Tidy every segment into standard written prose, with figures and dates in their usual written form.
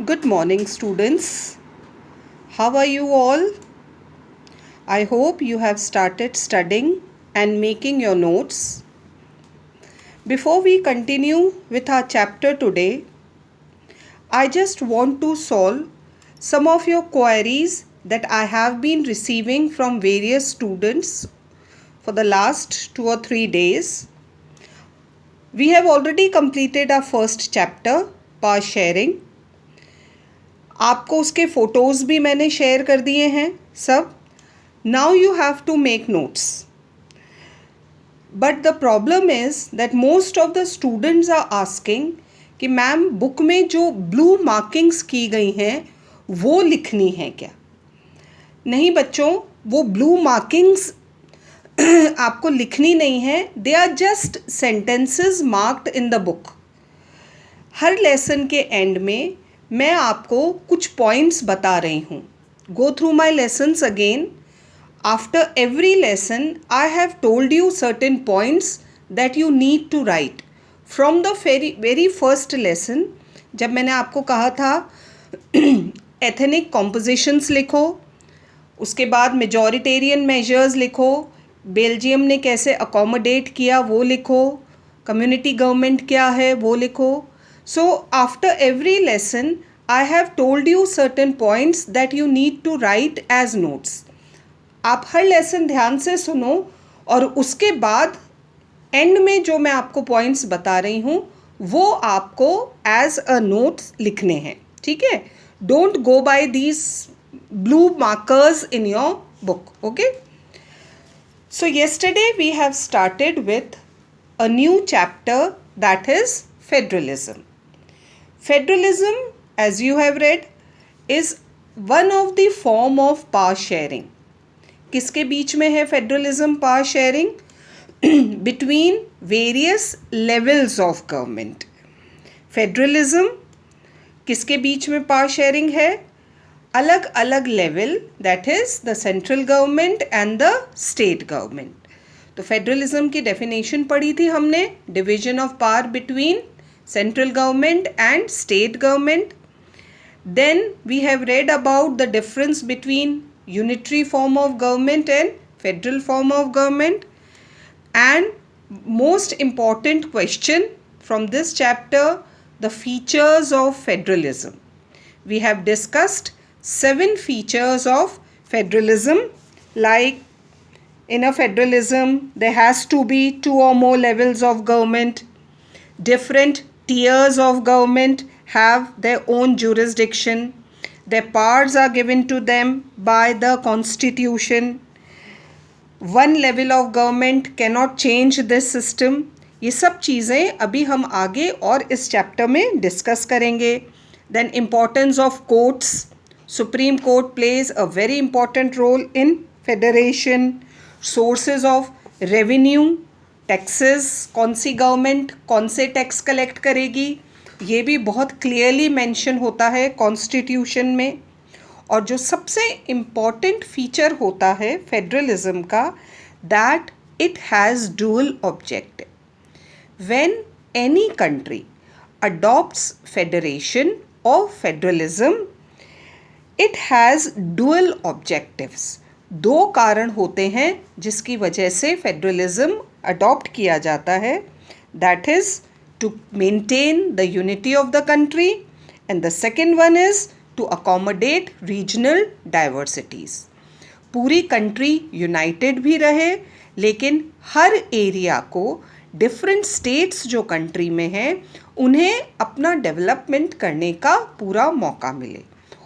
Good morning, students. How are you all? I hope you have started studying and making your notes. Before we continue with our chapter today, I just want to solve some of your queries that I have been receiving from various students for the last 2 or 3 days. We have already completed our first chapter, power sharing. आपको उसके photos भी मैंने share कर दिए हैं सब. Now you have to make notes. But the problem is that most of the students are asking कि ma'am book में जो ब्लू मार्किंग्स की गई हैं वो लिखनी है क्या? नहीं बच्चों, वो ब्लू मार्किंग्स आपको लिखनी नहीं है. They are just sentences marked in the book. हर लेसन के एंड में मैं आपको कुछ पॉइंट्स बता रही हूँ. Go through my lessons again. After every lesson, I have told you certain points that you need to write. From the very first lesson, जब मैंने आपको कहा था ethnic compositions लिखो, उसके बाद मेजॉरिटेरियन मेजर्स लिखो, बेल्जियम ने कैसे अकोमोडेट किया वो लिखो, कम्युनिटी गवर्नमेंट क्या है वो लिखो. So after every lesson, I have told you certain points that you need to write as notes. आप हर लेसन ध्यान से सुनो और उसके बाद एंड में जो मैं आपको पॉइंट्स बता रही हूँ वो आपको एज अ नोट लिखने हैं. ठीक है? Don't go by these blue markers in your book. Okay? So yesterday we have started with a new chapter that is federalism. Federalism, as you have read, is one of the form of power sharing. किसके बीच में है federalism power sharing? Between various levels of government. Federalism किसके बीच में power sharing है? अलग अलग level, that is the central government and the state government. तो फेडरलिज्म की डेफिनेशन पढ़ी थी हमने, division of power between central government and state government. Then we have read about the difference between unitary form of government and federal form of government. And most important question from this chapter, the features of federalism. We have discussed 7 features of federalism. Like in a federalism there has to be 2 or more levels of government. Different tiers of government have their own jurisdiction. Their powers are given to them by the constitution. One level of government cannot change this system. ये सब चीज़ें अभी हम आगे और इस chapter में discuss करेंगे. Then importance of courts. Supreme Court plays a very important role in federation. Sources of revenue, taxes. कौन सी गवर्नमेंट कौन से टैक्स कलेक्ट करेगी ये भी बहुत क्लियरली मेंशन होता है कॉन्स्टिट्यूशन में. और जो सबसे इम्पॉर्टेंट फीचर होता है फेडरलिज्म का, that it has dual objective. When any country adopts federation और federalism, it has dual objectives. 2 कारण होते हैं जिसकी वजह से फेडरलिज्म अडॉप्ट किया जाता है. That is to maintain the unity of the country, and the second one is to accommodate regional diversities. पूरी कंट्री यूनाइटेड भी रहे लेकिन हर एरिया को, डिफरेंट स्टेट्स जो कंट्री में हैं उन्हें अपना डेवलपमेंट करने का पूरा मौका मिले.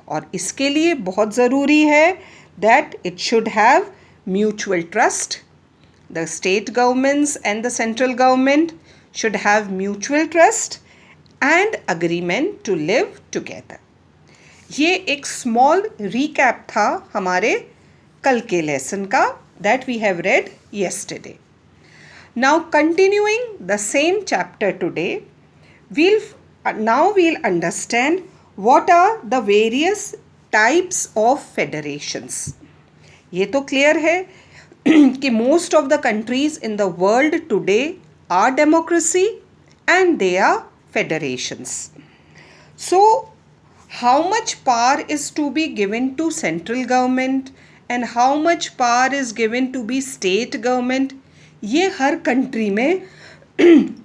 और इसके लिए बहुत ज़रूरी है that it should have mutual trust. The state governments and the central government should have mutual trust and agreement to live together. ये एक small recap था हमारे कल के lesson का that we have read yesterday. Now continuing the same chapter today, we'll understand what are the various types of federations. ये तो clear है कि most of the countries in the world today are democracy and they are federations. So how much power is to be given to central government and how much power is given to be state government, ये हर country में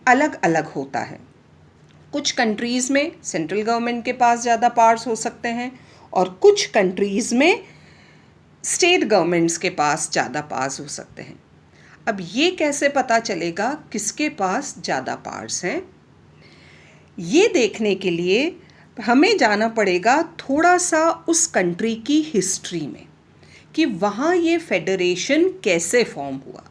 अलग अलग होता है. कुछ countries में central government के पास ज़्यादा पावर्स हो सकते हैं और कुछ कंट्रीज़ में स्टेट गवर्नमेंट्स के पास ज़्यादा पावर्स हो सकते हैं. अब ये कैसे पता चलेगा किसके पास ज़्यादा पावर्स हैं? ये देखने के लिए हमें जाना पड़ेगा थोड़ा सा उस कंट्री की हिस्ट्री में कि वहाँ ये फेडरेशन कैसे फॉर्म हुआ.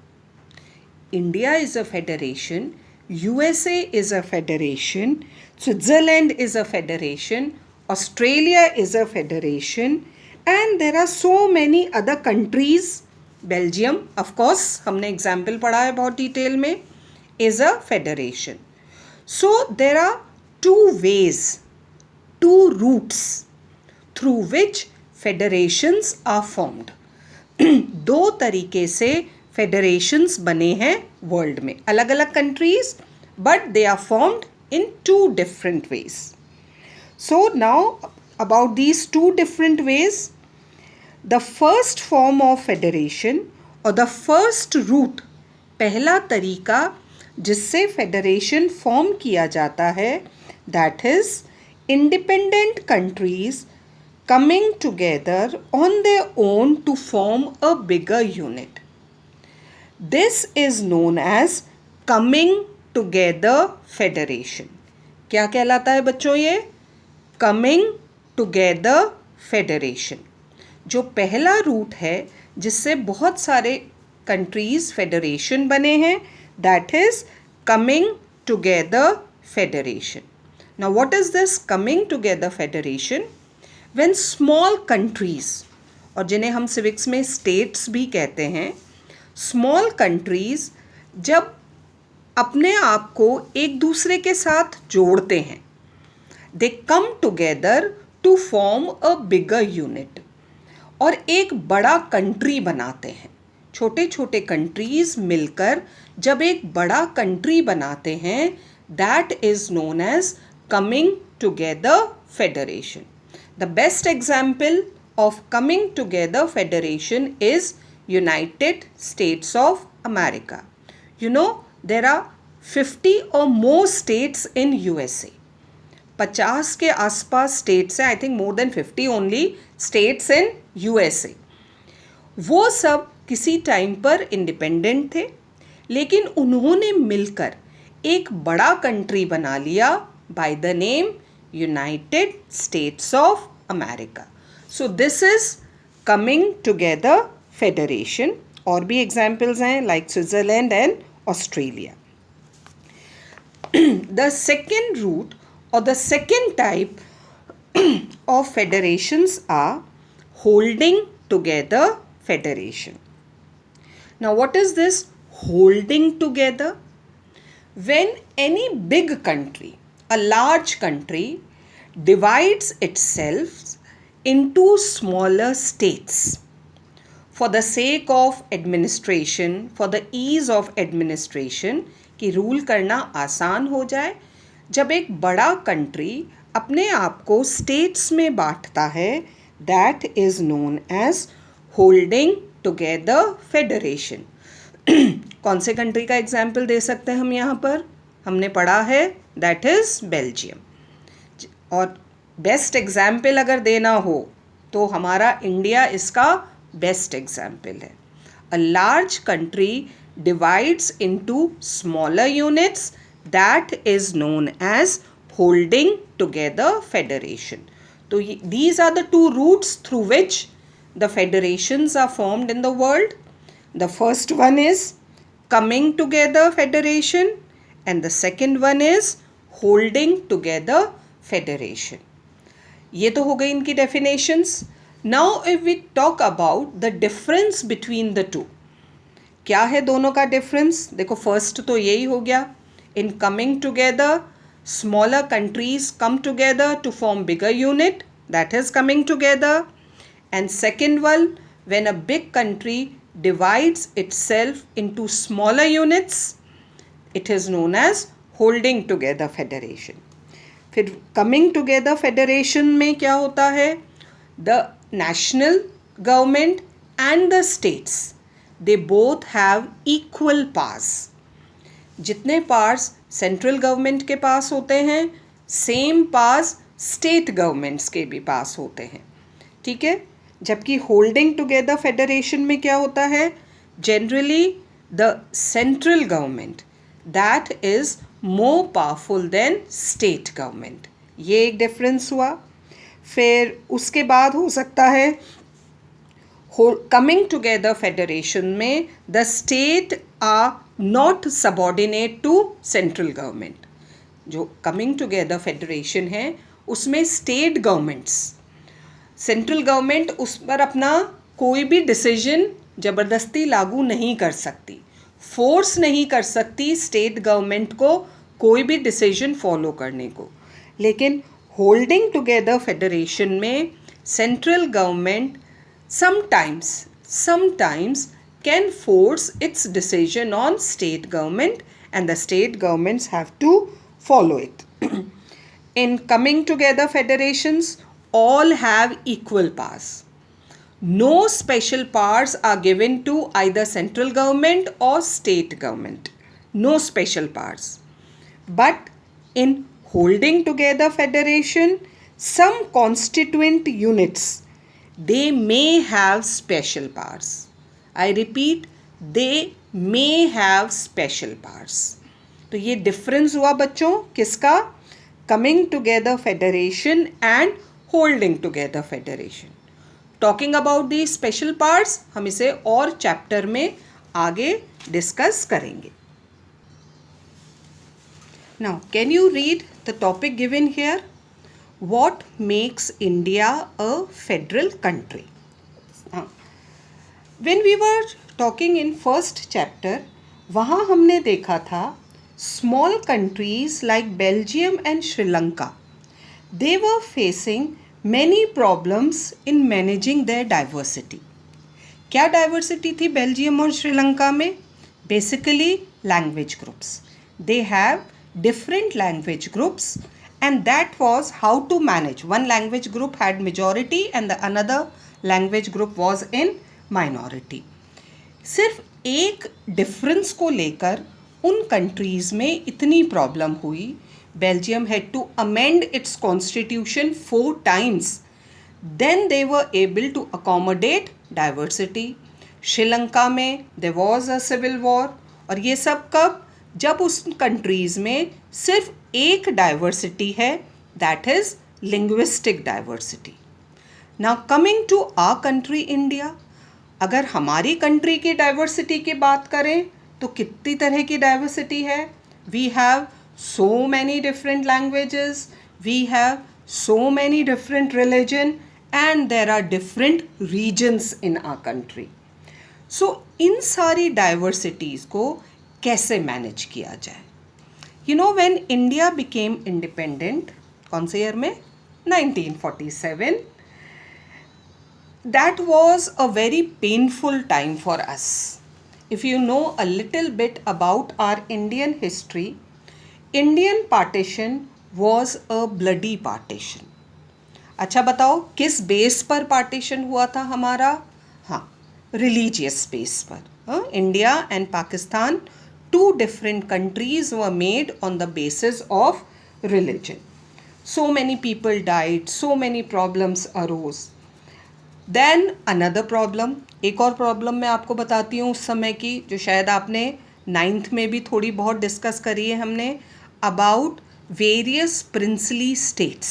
India is a federation, USA is a federation, Switzerland is a federation, Australia is a federation, and there are so many other countries. Belgium, of course, हमने example पढ़ा है बहुत डिटेल में, is a federation. So there are two ways, two routes through which federations are formed. दो तरीके से federations बने हैं वर्ल्ड में, अलग अलग countries, but they are formed in two different ways. So now about these two different ways, the first form of federation और the first route, पहला तरीका जिससे फेडरेशन फॉर्म किया जाता है, that is independent countries coming together on their own to form a bigger unit. This is known as coming together federation. क्या कहलाता है बच्चों ये? Coming together federation. जो पहला रूट है जिससे बहुत सारे कंट्रीज फेडरेशन बने हैं, that is coming together federation. Now what is this coming together federation? When small countries, और जिन्हें हम सिविक्स में स्टेट्स भी कहते हैं, स्मॉल कंट्रीज जब अपने आप को एक दूसरे के साथ जोड़ते हैं, they come together to form a bigger unit, और एक बड़ा कंट्री बनाते हैं. छोटे छोटे कंट्रीज मिलकर जब एक बड़ा कंट्री बनाते हैं, that is known as coming together federation. The best example of coming together federation is United States of America. You know, there are 50 or more states in USA. 50 के आसपास states हैं, I think more than 50 only states in USA. वो सब किसी time पर independent थे, लेकिन उन्होंने मिलकर एक बड़ा कंट्री बना लिया by the name United States of America. So this is coming together federation. और भी examples हैं like Switzerland and Australia. The second route or the second type of federations are holding together federation. Now what is this holding together? When any big country, a large country, divides itself into smaller states for the sake of administration, for the ease of administration, कि rule करना आसान हो जाए. जब एक बड़ा country अपने आप को स्टेट्स में बांटता है, that is known as holding together federation. कौन से कंट्री का एग्जाम्पल दे सकते हैं हम यहाँ पर? हमने पढ़ा है दैट इज बेल्जियम. और बेस्ट एग्जाम्पल अगर देना हो तो हमारा इंडिया इसका बेस्ट एग्जाम्पल है. A large country divides into smaller units, that is known as holding together federation. तो these are the two routes through which the federations are formed in the world. The first one is coming together federation and the second one is holding together federation. ये तो हो गई इनकी definitions. Now if we talk about the difference between the two, क्या है दोनों का difference? देखो first तो यही हो गया, in coming together smaller countries come together to form bigger unit, that is coming together. And second one, when a big country divides itself into smaller units, it is known as holding together federation. फिर coming together federation में क्या होता है, the national government and the states they both have equal powers. जितने powers central government के पास होते हैं, same powers state governments के भी पास होते हैं. ठीक है. जबकि होल्डिंग टुगेदर फेडरेशन में क्या होता है, generally the central government that is more powerful than state government. ये एक डिफरेंस हुआ. फिर उसके बाद हो सकता है कमिंग टुगेदर फेडरेशन में the state are not subordinate to central government. जो कमिंग टुगेदर फेडरेशन है उसमें स्टेट गवर्नमेंट्स, सेंट्रल गवर्नमेंट उस पर अपना कोई भी डिसीजन ज़बरदस्ती लागू नहीं कर सकती, फोर्स नहीं कर सकती स्टेट गवर्नमेंट को कोई भी डिसीजन फॉलो करने को. लेकिन होल्डिंग टुगेदर फेडरेशन में central government sometimes can force its decision on state government and the state governments have to follow it. In coming together federations, all have equal powers. No special powers are given to either central government or state government. No special powers. But in holding together federation, some constituent units, they may have special powers. I repeat, they may have special powers. तो ये difference हुआ बच्चों किसका, coming together federation and holding together federation. Talking about the special parts हम इसे और chapter में आगे डिस्कस करेंगे. Now can you read the topic given here, what makes India a federal country? When we were talking in first chapter, वहाँ हमने देखा था small countries like Belgium and Sri Lanka, they were facing many problems in managing their diversity. क्या diversity थी Belgium और श्रीलंका में? Basically language groups. They have different language groups. And that was how to manage. One language group had majority and the another language group was in minority. सिर्फ एक difference को लेकर उन countries में इतनी प्रॉब्लम हुई. Belgium had to amend its constitution 4 times. Then they were able to accommodate diversity. Sri Lanka में there was a civil war. और ये सब कब, जब उस कंट्रीज़ में सिर्फ एक डाइवर्सिटी है, that is linguistic diversity. Now coming to our country India, अगर हमारी कंट्री की डाइवर्सिटी की बात करें तो कितनी तरह की डाइवर्सिटी है. We have so many different languages, we have so many different religion and there are different regions in our country. So in सारी डाइवर्सिटीज़ को कैसे मैनेज किया जाए. You know, when India became independent, कौन से year में, 1947, that was a very painful time for us. If you know a little bit about our Indian history, Indian partition was a bloody partition. अच्छा बताओ किस base पर partition हुआ था हमारा. हाँ, रिलीजियस बेस पर. India and Pakistan, two different countries were made on the basis of religion. So many people died, so many problems arose. Then another problem, एक और प्रॉब्लम मैं आपको बताती हूँ उस समय की, जो शायद आपने 9th में भी थोड़ी बहुत डिस्कस करी है हमने, about various princely states.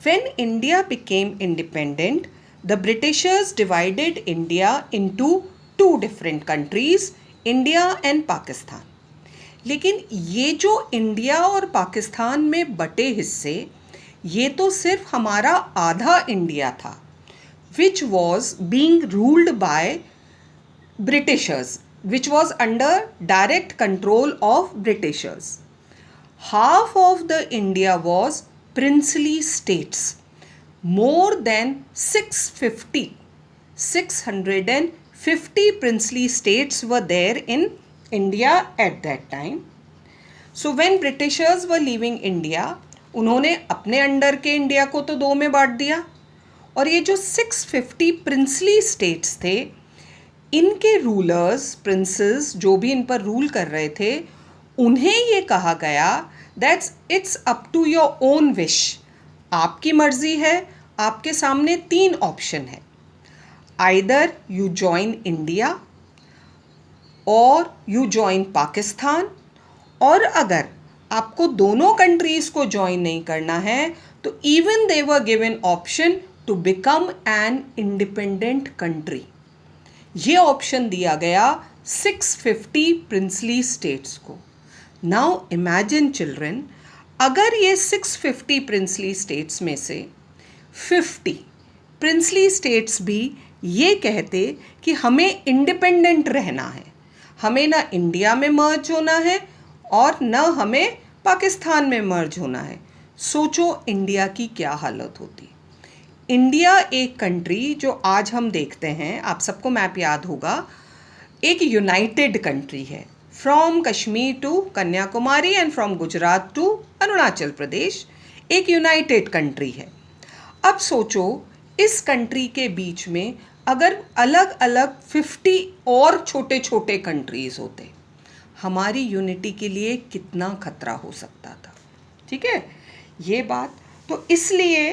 When India became independent, the Britishers divided India into 2 different countries, India and Pakistan. लेकिन ये जो इंडिया और पाकिस्तान में बटे हिस्से, ये तो सिर्फ हमारा आधा इंडिया था, which was being ruled by Britishers, which was under direct control of Britishers. Half of the India was princely states. More than 650 princely states were there in India at that time. So when Britishers were leaving India, उन्होंने अपने under के India को तो 2 में बांट दिया, और ये जो 650 प्रिंसली स्टेट्स थे, इनके रूलर्स, प्रिंसेस, जो भी इन पर रूल कर रहे थे, उन्हें ये कहा गया that's it's up to your own wish, आपकी मर्जी है, आपके सामने 3 ऑप्शन है, either you join India or you join Pakistan, और अगर आपको दोनों कंट्रीज़ को ज्वाइन नहीं करना है तो even they were given option to become an independent country. ये ऑप्शन दिया गया 650 प्रिंसली स्टेट्स को। नाउ इमेजिन चिल्ड्रन, अगर ये 650 प्रिंसली स्टेट्स में से 50 प्रिंसली स्टेट्स भी ये कहते कि हमें इंडिपेंडेंट रहना है, हमें ना इंडिया में मर्ज होना है और न हमें पाकिस्तान में मर्ज होना है, सोचो इंडिया की क्या हालत होती। इंडिया एक कंट्री जो आज हम देखते हैं, आप सबको मैप याद होगा, एक यूनाइटेड कंट्री है, from Kashmir to Kanyakumari and from Gujarat to Arunachal Pradesh, एक यूनाइटेड कंट्री है। अब सोचो इस कंट्री के बीच में अगर अलग अलग 50 और छोटे छोटे कंट्रीज़ होते, हमारी यूनिटी के लिए कितना खतरा हो सकता था। ठीक है, ये बात तो इसलिए,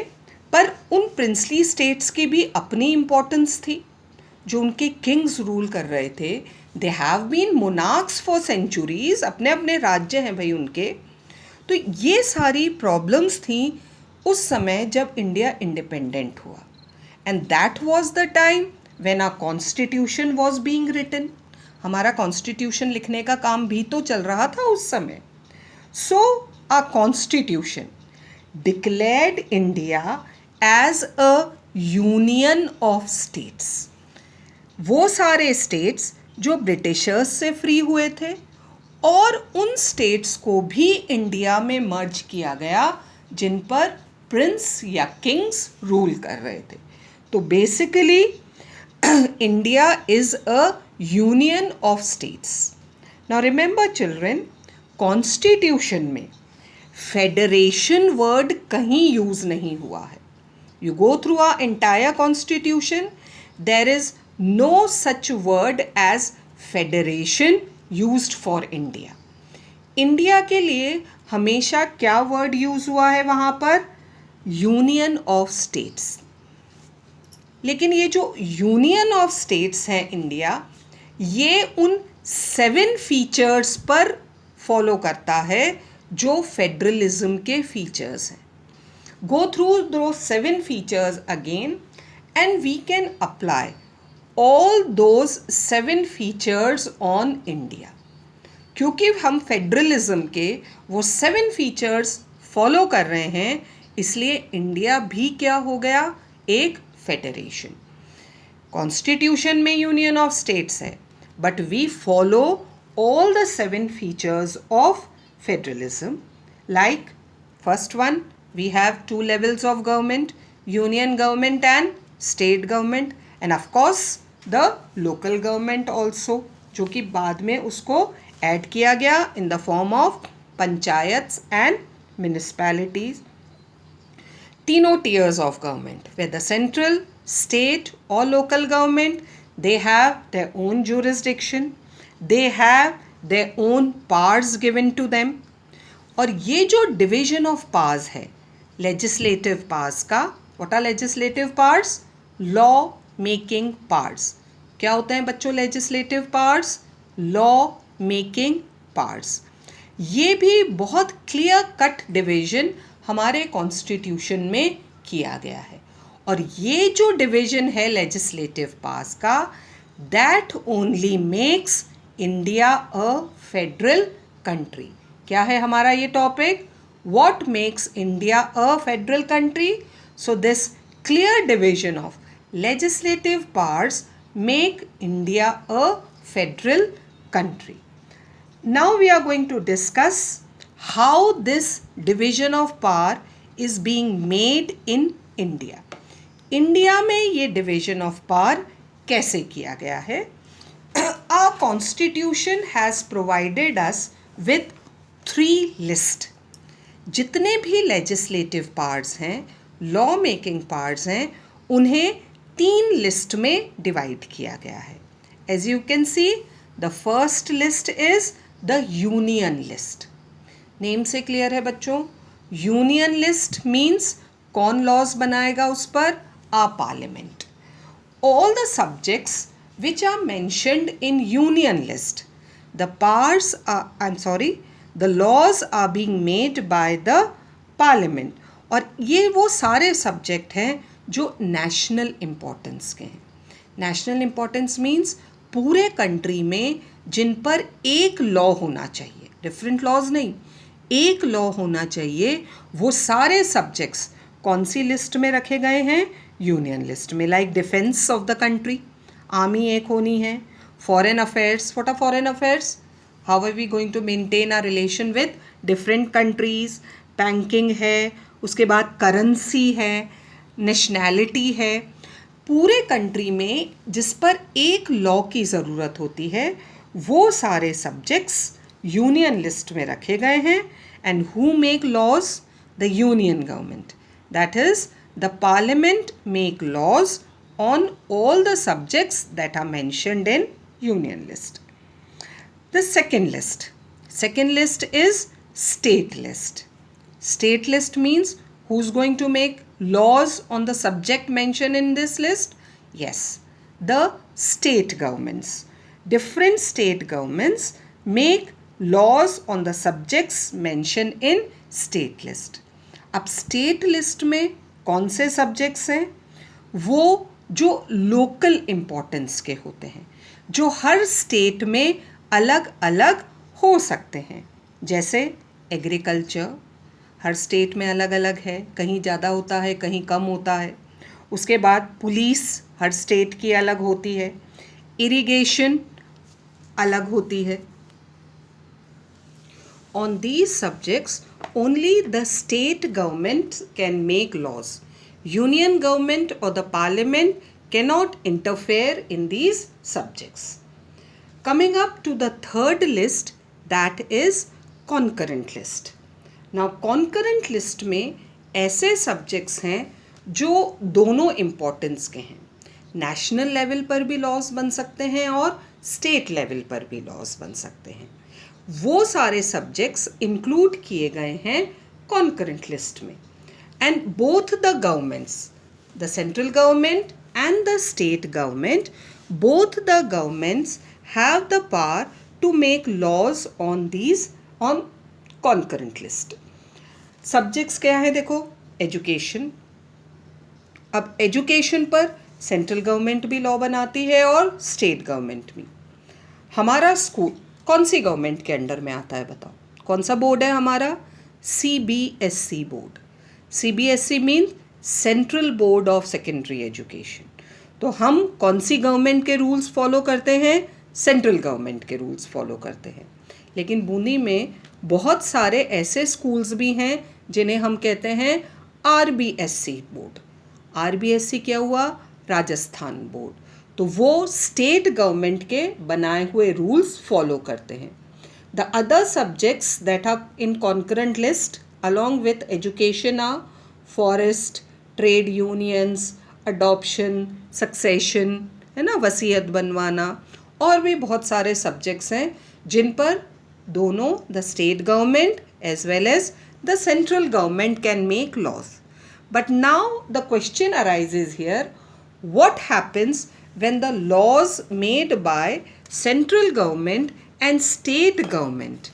पर उन प्रिंसली स्टेट्स की भी अपनी इम्पोर्टेंस थी, जो उनके किंग्स रूल कर रहे थे, they have been monarchs for centuries, अपने अपने राज्य हैं भाई उनके। तो ये सारी प्रॉब्लम्स थी उस समय जब इंडिया इंडिपेंडेंट हुआ, and that was the time when our constitution was being written. हमारा कॉन्स्टिट्यूशन लिखने का काम भी तो चल रहा था उस समय। So a constitution declared India as a union of states. वो सारे स्टेट्स जो ब्रिटिशर्स से फ्री हुए थे, और उन स्टेट्स को भी इंडिया में मर्ज किया गया जिन पर प्रिंस या किंग्स रूल कर रहे थे। तो basically India is a union of states. Now remember children, constitution में फेडरेशन वर्ड कहीं यूज नहीं हुआ है। You go through our entire constitution, there is no such word as federation used for India. India के लिए हमेशा क्या word use हुआ है वहाँ पर? Union of states. लेकिन ये जो यूनियन ऑफ स्टेट्स है इंडिया, ये उन 7 फीचर्स पर फॉलो करता है जो फेडरलिज्म के फीचर्स हैं। गो थ्रू दो 7 features again and we can apply all those 7 features on India. क्योंकि हम फेडरलिज्म के वो 7 फीचर्स फॉलो कर रहे हैं, इसलिए इंडिया भी क्या हो गया? एक फेडरेशन। कॉन्स्टिट्यूशन में यूनियन ऑफ स्टेट्स है, but we follow all the 7 features of federalism. Like first one, we have 2 levels of government, union government and state government, and of course the local government also, जो कि बाद में उसको add किया गया in the form of panchayats and municipalities. तीनों tiers of government, whether central, state or local government, they have their own jurisdiction, they have their own powers given to them. और ये जो division of powers है legislative powers का, what are legislative powers? Law making parts. क्या होते हैं बच्चों legislative parts? Law making parts. ये भी बहुत क्लियर कट डिवीजन हमारे कॉन्स्टिट्यूशन में किया गया है, और ये जो डिवीजन है लेजिस्लेटिव पार्ट्स का, that only makes India a federal country. क्या है हमारा ये topic? What makes India a federal country? So this clear division of legislative powers make India a federal country. Now we are going to discuss how this division of power is being made in India. India में ये division of power कैसे किया गया है? Our constitution has provided us with 3 lists. जितने भी legislative parts हैं, law making parts हैं, उन्हें 3 लिस्ट में डिवाइड किया गया है. As you can see, the first list is the union list. Name से क्लियर है बच्चों. यूनियन लिस्ट मीन्स कौन लॉज बनाएगा उस पर? आ parliament. All the subjects which are mentioned in union list, the laws are being made by the parliament. और ये वो सारे सब्जेक्ट हैं जो नेशनल इम्पोर्टेंस के हैं. नेशनल इम्पोर्टेंस मीन्स पूरे कंट्री में जिन पर एक लॉ होना चाहिए, डिफरेंट लॉज नहीं, एक लॉ होना चाहिए, वो सारे सब्जेक्ट्स कौन सी लिस्ट में रखे गए हैं? यूनियन लिस्ट में. Like defence of the country, army एक होनी है. Foreign affairs, what are foreign affairs? How are we going to maintain our relation with different countries? Banking है, उसके बाद करेंसी है, नेशनैलिटी है. पूरे कंट्री में जिस पर एक लॉ की ज़रूरत होती है, वो सारे सब्जेक्ट्स यूनियन लिस्ट में रखे गए हैं. And who make laws? The union government. That is, the parliament make laws on all the subjects that are mentioned in union list. The second list is state list. State list means who's going to make laws on the subject mentioned in this list? Yes, the state governments. Different state governments make laws on the subjects mentioned in state list. अब state list में कौन से subjects हैं? वो जो local importance के होते हैं, जो हर स्टेट में अलग अलग हो सकते हैं. जैसे एग्रीकल्चर, हर स्टेट में अलग अलग है, कहीं ज़्यादा होता है, कहीं कम होता है. उसके बाद पुलिस हर स्टेट की अलग होती है. इरिगेशन अलग होती है. On these subjects, only the state government can make laws. Union government or the parliament cannot interfere in these subjects. Coming up to the third list, that is concurrent list. Now concurrent list में ऐसे subjects हैं जो दोनों importance के हैं. National level पर भी laws बन सकते हैं और स्टेट लेवल पर भी लॉज बन सकते हैं. वो सारे सब्जेक्ट्स इंक्लूड किए गए हैं कॉन्करेंट लिस्ट में. And both the governments, the central government and the state government, both the governments have the power to make laws on concurrent list. Subjects क्या है? देखो, एजुकेशन. अब एजुकेशन पर सेंट्रल गवर्नमेंट भी लॉ बनाती है और स्टेट गवर्नमेंट भी. हमारा स्कूल कौन सी गवर्नमेंट के अंडर में आता है? बताओ, कौन सा बोर्ड है हमारा? CBSE board. CBSE mean central board of secondary education. तो हम कौन सी गवर्नमेंट के रूल्स फॉलो करते हैं? सेंट्रल गवर्नमेंट के रूल्स फॉलो करते हैं. लेकिन बूंदी में बहुत सारे ऐसे स्कूल्स भी हैं जिन्हें हम कहते हैं RBSE बोर्ड. RBSE क्या हुआ? राजस्थान बोर्ड. तो वो स्टेट गवर्नमेंट के बनाए हुए रूल्स फॉलो करते हैं. The other subjects that are in concurrent list along with education or forest, trade unions, adoption, succession, है ना, वसीयत बनवाना, और भी बहुत सारे सब्जेक्ट्स हैं जिन पर दोनों the state government as well as the central government can make laws. But now the question arises here, what happens when the laws made by central government and state government,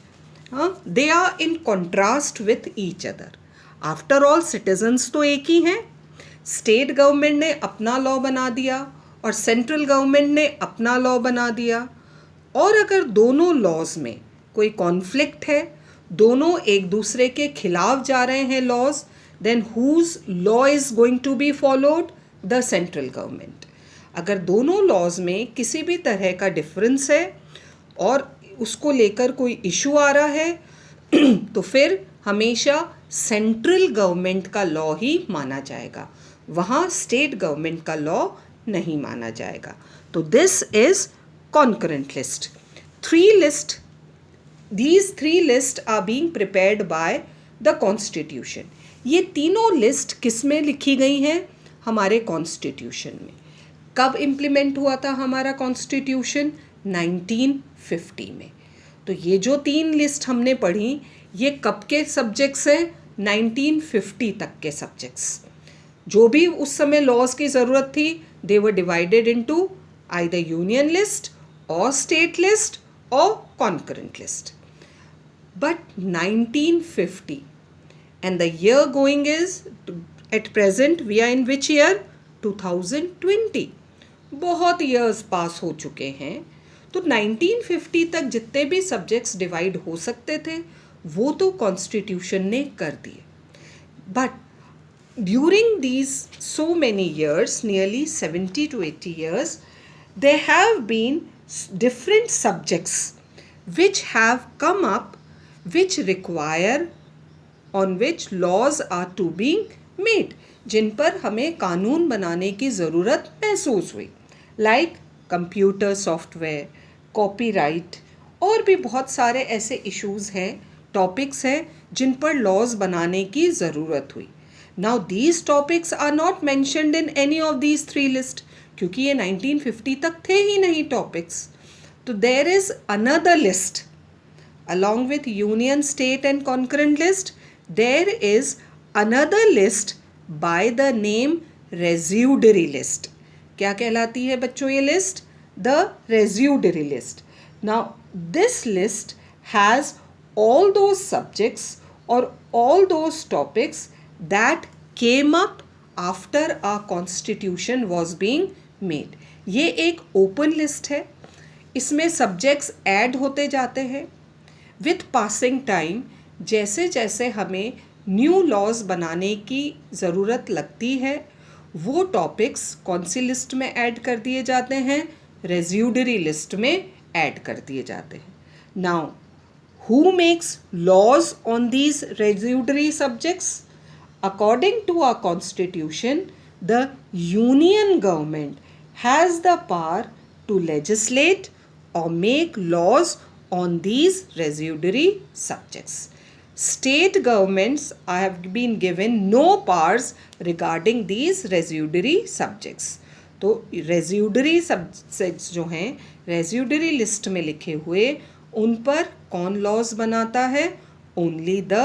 they are in contrast with each other? After all, citizens तो एक ही हैं. State government ने अपना law बना दिया और central government ने अपना लॉ बना दिया. और अगर दोनों लॉज में कोई कॉन्फ्लिक्ट है, दोनों एक दूसरे के खिलाफ जा रहे हैं laws, then whose law is going to be followed? The central government. अगर दोनों लॉज में किसी भी तरह का डिफरेंस है और उसको लेकर कोई इशू आ रहा है तो फिर हमेशा सेंट्रल गवर्नमेंट का लॉ ही माना जाएगा, वहाँ स्टेट गवर्नमेंट का लॉ नहीं माना जाएगा. तो this is concurrent list. These three lists are being prepared by the constitution. ये तीनों लिस्ट किस में लिखी गई हैं? हमारे कॉन्स्टिट्यूशन में। कब इम्प्लीमेंट हुआ था हमारा कॉन्स्टिट्यूशन? 1950 में। तो ये जो 3 लिस्ट हमने पढ़ी, ये कब के सब्जेक्ट्स हैं? 1950 तक के सब्जेक्ट्स। जो भी उस समय लॉज की ज़रूरत थी, they were divided into either union list और स्टेट लिस्ट और concurrent list. But 1950 and the year going is, at present we are in which year? 2020. बहुत years पास हो चुके हैं. तो 1950 तक जितने भी सब्जेक्ट्स डिवाइड हो सकते थे वो तो कॉन्स्टिट्यूशन ने कर दिए. But during these so many years, nearly 70 to 80 years, there have been different subjects which have come up which require, on which laws are to be made, जिन पर हमें कानून बनाने की ज़रूरत महसूस हुई. लाइक कंप्यूटर सॉफ्टवेयर, कॉपीराइट, और भी बहुत सारे ऐसे इश्यूज़ हैं, टॉपिक्स हैं जिन पर लॉज बनाने की ज़रूरत हुई. Now these topics are not mentioned in any of these 3 list, क्योंकि ये 1950 तक थे ही नहीं टॉपिक्स. तो there is another list along with union, state and concurrent list. There is another list by the name residuary list. क्या कहलाती है बच्चों ये list? The residuary list. Now this list has all those subjects or all those topics that came up after our constitution was being made. ये एक open list है. इसमें subjects add होते जाते हैं. विथ पासिंग टाइम, जैसे जैसे हमें न्यू लॉज बनाने की ज़रूरत लगती है, वो टॉपिक्स कौन सी लिस्ट में ऐड कर दिए जाते हैं? रेजिड्यूरी लिस्ट में ऐड कर दिए जाते हैं. Now who makes laws on these residuary subjects? According to our constitution, the union government has the power to legislate or make laws on these residuary subjects. State governments have been given no powers regarding these residuary subjects. तो residuary subjects जो हैं residuary list में लिखे हुए, उन पर कौन laws बनाता है? Only the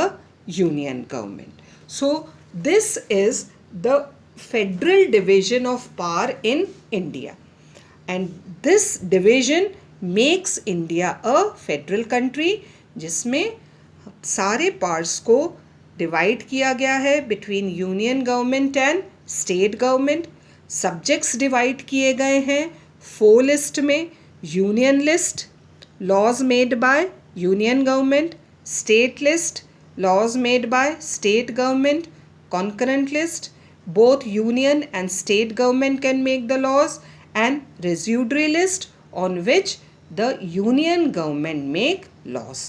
union government. So this is the federal division of power in India, and this division makes India a federal country, जिसमें सारे पार्ट्स को डिवाइड किया गया है between union government and state government. Subjects divide किए गए हैं 4 list में. Union list, laws made by union government. State list, laws made by state government. Concurrent list, both union and state government can make the laws. And residuary list on which the union government make laws.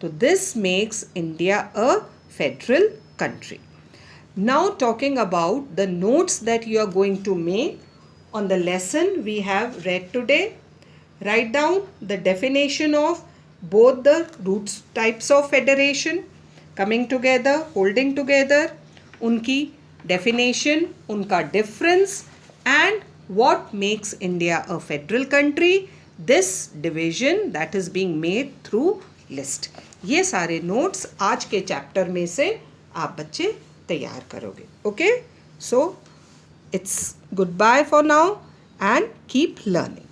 So this makes India a federal country. Now talking about the notes that you are going to make on the lesson we have read today. Write down the definition of both the roots types of federation: coming together, holding together, unki definition, unka difference, and what makes India a federal country, this division that is being made through list. ये सारे notes आज के chapter में से आप बच्चे तैयार करोगे. Okay, so it's goodbye for now and keep learning.